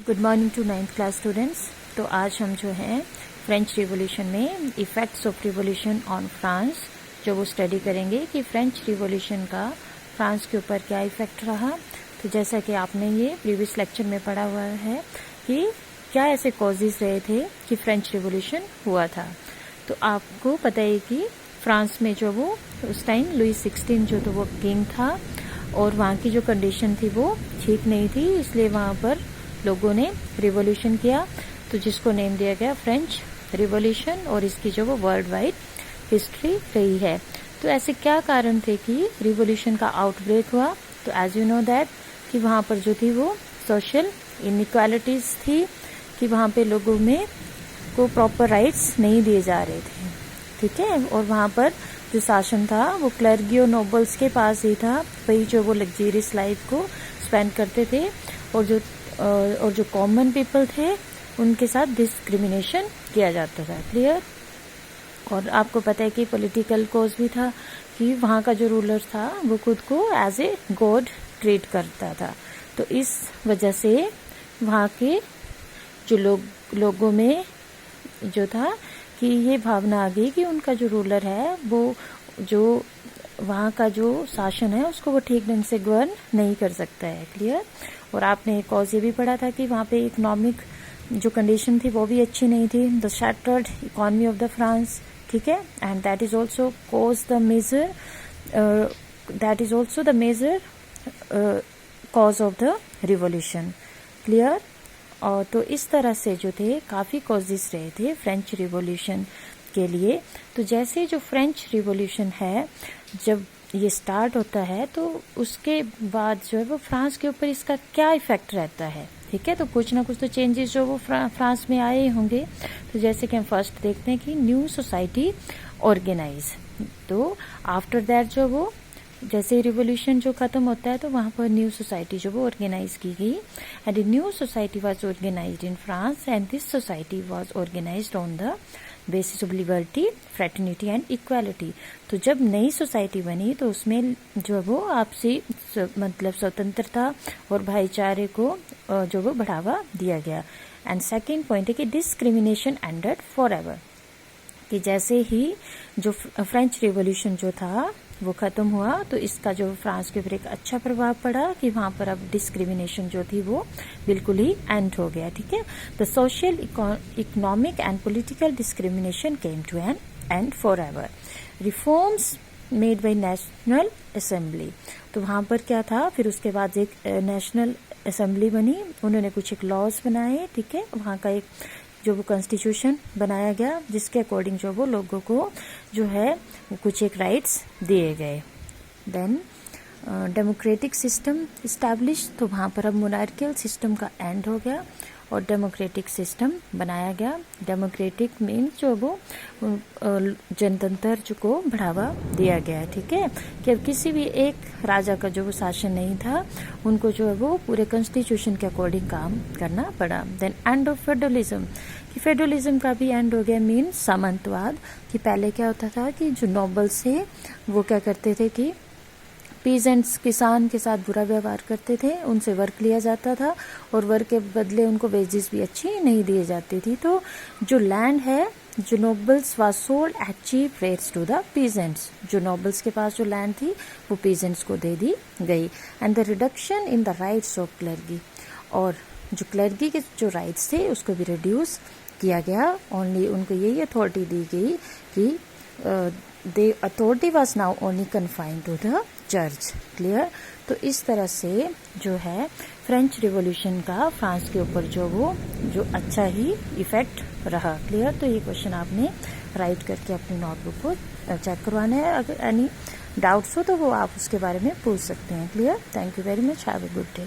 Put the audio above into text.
Good morning to 9th class students. तो आज हम जो है फ्रेंच रिवॉल्यूशन में effects of revolution on France जो वो स्टडी करेंगे कि फ्रेंच रिवॉल्यूशन का फ्रांस के ऊपर क्या इफ़ेक्ट रहा। तो जैसा कि आपने ये प्रीवियस लेक्चर में पढ़ा हुआ है कि क्या ऐसे कॉजेज रहे थे कि फ्रेंच रिवॉल्यूशन हुआ था। तो आपको पता है कि फ्रांस में जो वो उस टाइम लुई 16 जो तो वो किंग था और वहाँ की जो कंडीशन थी वो ठीक नहीं थी, इसलिए वहाँ पर लोगों ने रिवॉल्यूशन किया, तो जिसको नेम दिया गया फ्रेंच रिवॉल्यूशन और इसकी जो वो वर्ल्ड वाइड हिस्ट्री रही है। तो ऐसे क्या कारण थे कि रिवॉल्यूशन का आउटब्रेक हुआ। तो एज यू नो दैट कि वहाँ पर जो थी वो सोशल इनइक्वालिटीज थी कि वहाँ पे लोगों में को प्रॉपर राइट्स नहीं दिए जा रहे थे, ठीक है। और वहाँ पर जो शासन था वो क्लर्गी और नोबल्स के पास ही था, वही जो वो लग्जरियस लाइफ को स्पेंड करते थे और जो कॉमन पीपल थे उनके साथ डिस्क्रिमिनेशन किया जाता था। क्लियर। और आपको पता है कि पॉलिटिकल कॉज भी था कि वहाँ का जो रूलर था वो खुद को एज ए गॉड ट्रीट करता था। तो इस वजह से वहाँ के जो लोगों में जो था कि ये भावना आ गई कि उनका जो रूलर है वो जो वहाँ का जो शासन है उसको वो ठीक ढंग से गवर्न नहीं कर सकता है। क्लियर। और आपने एक कॉज ये भी पढ़ा था कि वहाँ पे इकोनॉमिक जो कंडीशन थी वो भी अच्छी नहीं थी, the shattered economy of the France, ठीक है। And that is also the major cause of the revolution. Clear. और तो इस तरह से जो थे काफ़ी कॉजेस रहे थे फ्रेंच रिवॉल्यूशन के लिए। तो जैसे जो फ्रेंच रिवॉल्यूशन है जब ये स्टार्ट होता है तो उसके बाद जो है वो फ्रांस के ऊपर इसका क्या इफेक्ट रहता है, ठीक है। तो कुछ ना कुछ तो चेंजेस जो वो फ्रांस में आए होंगे। तो जैसे कि हम फर्स्ट देखते हैं कि न्यू सोसाइटी ऑर्गेनाइज। तो आफ्टर दैट जो वो जैसे रिवॉल्यूशन जो खत्म होता है तो वहाँ पर न्यू सोसाइटी जो वो ऑर्गेनाइज की गई and new society was organised in France and this society was organised on the basis of liberty, fraternity and equality. तो जब नई सोसाइटी बनी तो उसमें जो वो आपसी मतलब स्वतंत्रता और भाईचारे को जो वो बढ़ावा दिया गया। एंड सेकेंड पॉइंट है कि डिस्क्रिमिनेशन एंडेड फॉर एवर, कि जैसे ही जो फ्रेंच रिवॉल्यूशन जो था वो खत्म हुआ तो इसका जो फ्रांस के ऊपर एक अच्छा प्रभाव पड़ा कि वहां पर अब डिस्क्रिमिनेशन जो थी वो बिल्कुल ही एंड हो गया, ठीक है। The social economic and political discrimination came to an end for ever. Reforms made by national assembly. तो वहां पर क्या था, फिर उसके बाद एक नेशनल असेंबली बनी, उन्होंने कुछ एक लॉज बनाए, ठीक है। वहां का एक जो वो कॉन्स्टिट्यूशन बनाया गया जिसके अकॉर्डिंग जो वो लोगों को जो है कुछ एक राइट्स दिए गए। Then democratic system establish. तो वहाँ पर अब मोनार्कियल सिस्टम का एंड हो गया और डेमोक्रेटिक सिस्टम बनाया गया। डेमोक्रेटिक मीन्स जो वो जनतंत्र जो को बढ़ावा दिया गया, ठीक है, कि अब किसी भी एक राजा का जो वो शासन नहीं था, उनको जो है वो पूरे कॉन्स्टिट्यूशन के अकॉर्डिंग काम करना पड़ा। देन एंड ऑफ फेडरलिज्म, कि फेडरलिज्म का भी एंड हो गया, मीन सामंतवाद। कि पहले क्या होता था कि जो नोबल्स थे वो क्या करते थे कि पीजेंट्स किसान के साथ बुरा व्यवहार करते थे, उनसे वर्क लिया जाता था और वर्क के बदले उनको वेजेस भी अच्छी नहीं दिए जाती थी। तो जो लैंड है जो nobles was sold at cheap rates to the peasants, जो नोबल्स के पास जो लैंड थी वो पीजेंट्स को दे दी गई। And the reduction in the rights of clergy, और जो क्लर्गी के जो राइट्स थे उसको भी रिड्यूस किया गया। ओनली उनको यही अथॉरिटी दी गई कि the authority was now only confined to the church. Clear. तो इस तरह से जो है फ्रेंच रिवॉल्यूशन का फ्रांस के ऊपर जो अच्छा ही इफेक्ट रहा। क्लियर। तो ये क्वेश्चन आपने राइट करके अपनी नोटबुक को चेक करवाना है। अगर एनी डाउट्स हो तो वो आप उसके बारे में पूछ सकते हैं। Clear. Thank you very much. Have a good day.